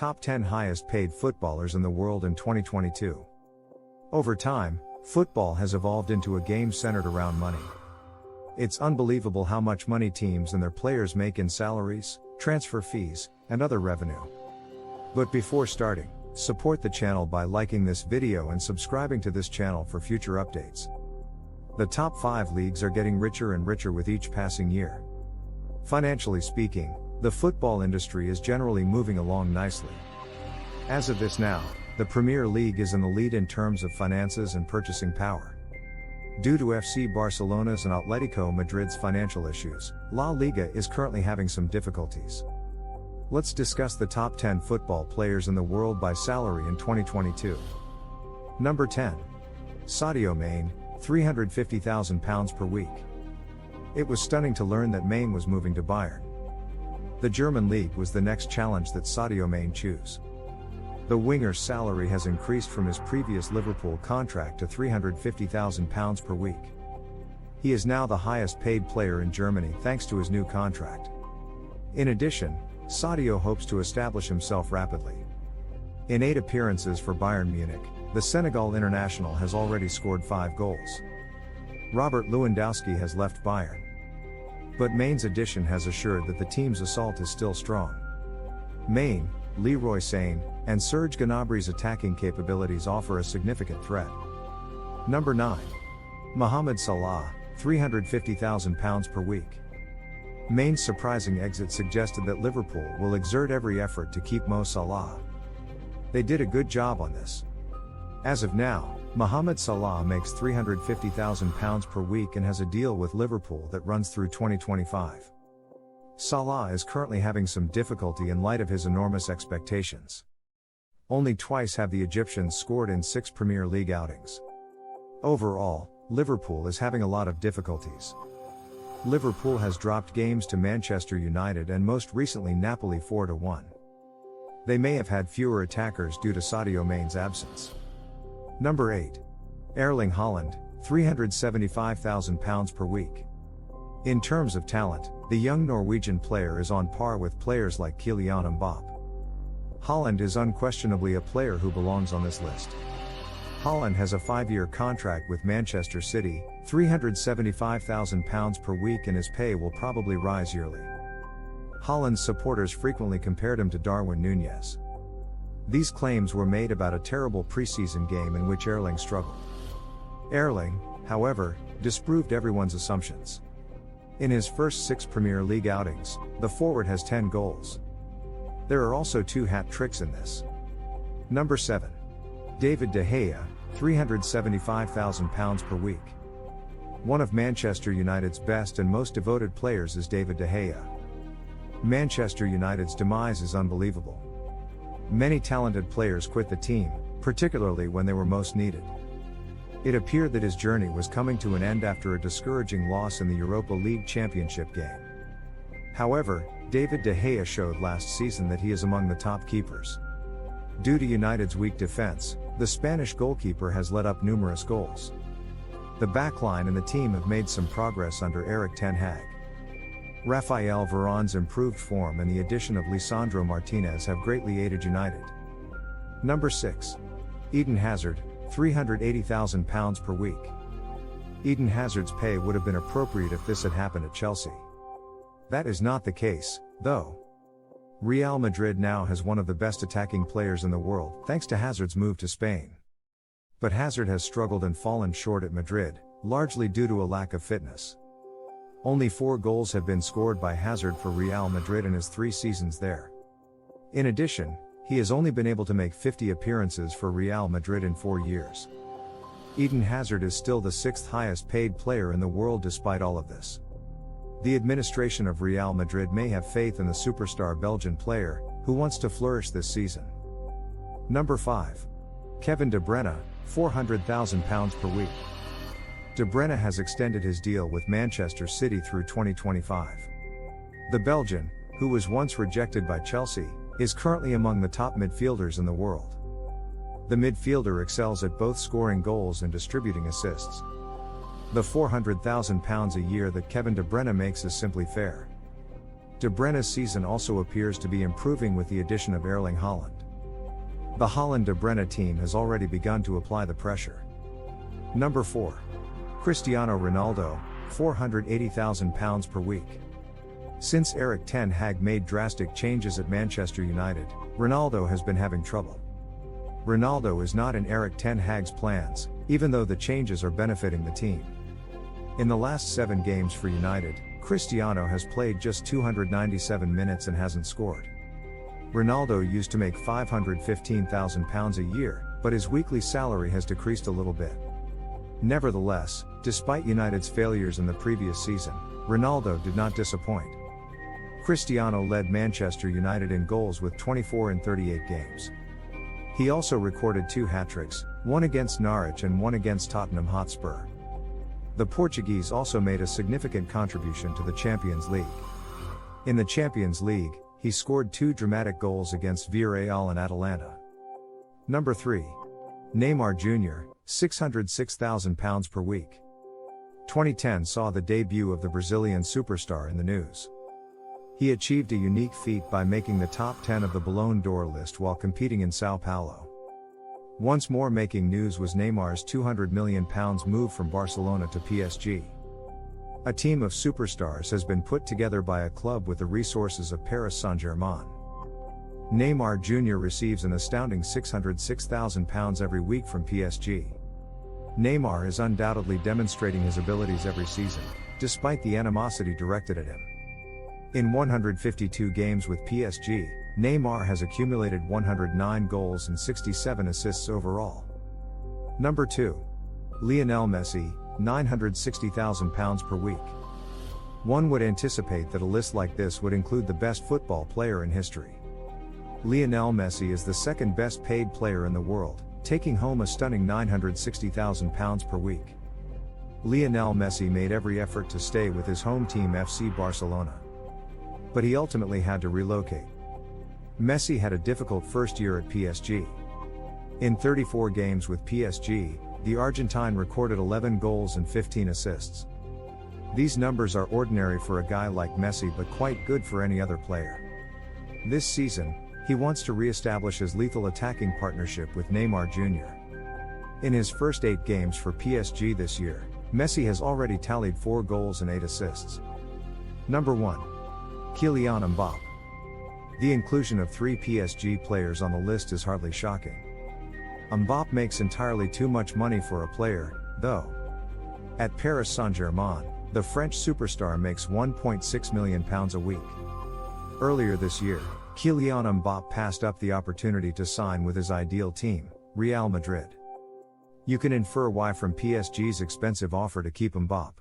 top 10 highest paid footballers in the world in 2022. Over time, football has evolved into a game centered around money. It's unbelievable how much money teams and their players make in salaries, transfer fees, and other revenue. But before starting, support the channel by liking this video and subscribing to this channel for future updates. The top 5 leagues are getting richer and richer with each passing year. Financially speaking, the football industry is generally moving along nicely. As of this now, the Premier League is in the lead in terms of finances and purchasing power. Due to FC Barcelona's and Atletico Madrid's financial issues, La Liga is currently having some difficulties. Let's discuss the top 10 football players in the world by salary in 2022. Number 10. Sadio Mane, £350,000 per week. It was stunning to learn that Mane was moving to Bayern. The German league was the next challenge that Sadio Mane chose. The winger's salary has increased from his previous Liverpool contract to £350,000 per week. He is now the highest paid player in Germany thanks to his new contract. In addition, Sadio hopes to establish himself rapidly. In 8 appearances for Bayern Munich, the Senegal international has already scored 5 goals. Robert Lewandowski has left Bayern. But Mane's addition has assured that the team's assault is still strong. Mane, Leroy Sane, and Serge Gnabry's attacking capabilities offer a significant threat. Number 9. Mohamed Salah, £350,000 per week. Mane's surprising exit suggested that Liverpool will exert every effort to keep Mo Salah. They did a good job on this. As of now, Mohamed Salah makes £350,000 per week and has a deal with Liverpool that runs through 2025. Salah is currently having some difficulty in light of his enormous expectations. Only twice have the Egyptians scored in 6 Premier League outings. Overall, Liverpool is having a lot of difficulties. Liverpool has dropped games to Manchester United and most recently Napoli 4-1. They may have had fewer attackers due to Sadio Mane's absence. Number 8. Erling Haaland, £375,000 per week. In terms of talent, the young Norwegian player is on par with players like Kylian Mbappe. Haaland is unquestionably a player who belongs on this list. Haaland has a 5-year contract with Manchester City, £375,000 per week, and his pay will probably rise yearly. Haaland's supporters frequently compared him to Darwin Núñez. These claims were made about a terrible preseason game in which Erling struggled. Erling, however, disproved everyone's assumptions. In his first 6 Premier League outings, the forward has 10 goals. There are also 2 hat tricks in this. Number 7. David De Gea, £375,000 per week. One of Manchester United's best and most devoted players is David De Gea. Manchester United's demise is unbelievable. Many talented players quit the team, particularly when they were most needed. It appeared that his journey was coming to an end after a discouraging loss in the Europa League Championship game. However, David De Gea showed last season that he is among the top keepers. Due to United's weak defense, the Spanish goalkeeper has let up numerous goals. The backline and the team have made some progress under Erik ten Hag. Rafael Varane's improved form and the addition of Lisandro Martinez have greatly aided United. Number 6. Eden Hazard, £380,000 per week. Eden Hazard's pay would have been appropriate if this had happened at Chelsea. That is not the case, though. Real Madrid now has one of the best attacking players in the world, thanks to Hazard's move to Spain. But Hazard has struggled and fallen short at Madrid, largely due to a lack of fitness. Only 4 goals have been scored by Hazard for Real Madrid in his 3 seasons there. In addition, he has only been able to make 50 appearances for Real Madrid in 4 years. Eden Hazard is still the 6th highest paid player in the world despite all of this. The administration of Real Madrid may have faith in the superstar Belgian player, who wants to flourish this season. Number 5. Kevin De Bruyne, £400,000 per week. De Bruyne has extended his deal with Manchester City through 2025. The Belgian, who was once rejected by Chelsea, is currently among the top midfielders in the world. The midfielder excels at both scoring goals and distributing assists. The £400,000 a year that Kevin De Bruyne makes is simply fair. De Bruyne's season also appears to be improving with the addition of Erling Haaland. The Haaland-De Bruyne team has already begun to apply the pressure. Number 4. Cristiano Ronaldo, £480,000 per week. Since Erik ten Hag made drastic changes at Manchester United, Ronaldo has been having trouble. Ronaldo is not in Erik ten Hag's plans, even though the changes are benefiting the team. In the last 7 games for United, Cristiano has played just 297 minutes and hasn't scored. Ronaldo used to make £515,000 a year, but his weekly salary has decreased a little bit. Nevertheless, despite United's failures in the previous season, Ronaldo did not disappoint. Cristiano led Manchester United in goals with 24 in 38 games. He also recorded 2 hat-tricks, one against Norwich and one against Tottenham Hotspur. The Portuguese also made a significant contribution to the Champions League. In the Champions League, he scored 2 dramatic goals against Villarreal and Atalanta. Number 3. Neymar Jr., £606,000 per week. 2010 saw the debut of the Brazilian superstar in the news. He achieved a unique feat by making the top 10 of the Ballon d'Or list while competing in Sao Paulo. Once more making news was Neymar's £200 million move from Barcelona to PSG. A team of superstars has been put together by a club with the resources of Paris Saint-Germain. Neymar Jr. receives an astounding £606,000 every week from PSG. Neymar is undoubtedly demonstrating his abilities every season, despite the animosity directed at him. In 152 games with PSG, Neymar has accumulated 109 goals and 67 assists overall. Number 2. Lionel Messi, £960,000 per week. One would anticipate that a list like this would include the best football player in history. Lionel Messi is the second best paid player in the world, taking home a stunning £960,000 per week. Lionel Messi made every effort to stay with his home team FC Barcelona. But he ultimately had to relocate. Messi had a difficult first year at PSG. In 34 games with PSG, the Argentine recorded 11 goals and 15 assists. These numbers are ordinary for a guy like Messi but quite good for any other player. This season, he wants to re-establish his lethal attacking partnership with Neymar Jr. In his first 8 games for PSG this year, Messi has already tallied 4 goals and 8 assists. Number 1. Kylian Mbappe. The inclusion of 3 PSG players on the list is hardly shocking. Mbappe makes entirely too much money for a player, though. At Paris Saint-Germain, the French superstar makes £1.6 million a week. Earlier this year, Kylian Mbappe passed up the opportunity to sign with his ideal team, Real Madrid. You can infer why from PSG's expensive offer to keep Mbappe.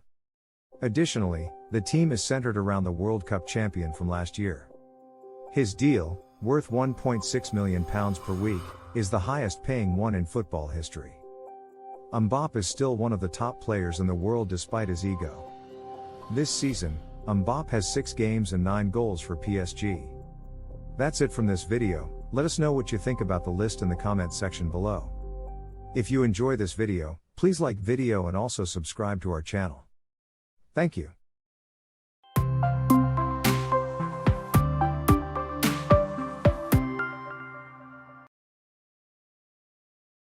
Additionally, the team is centered around the World Cup champion from last year. His deal, worth £1.6 million per week, is the highest paying one in football history. Mbappe is still one of the top players in the world despite his ego. This season, Mbappe has 6 games and 9 goals for PSG. That's it from this video. Let us know what you think about the list in the comment section below. If you enjoy this video, please like video and also subscribe to our channel. Thank you.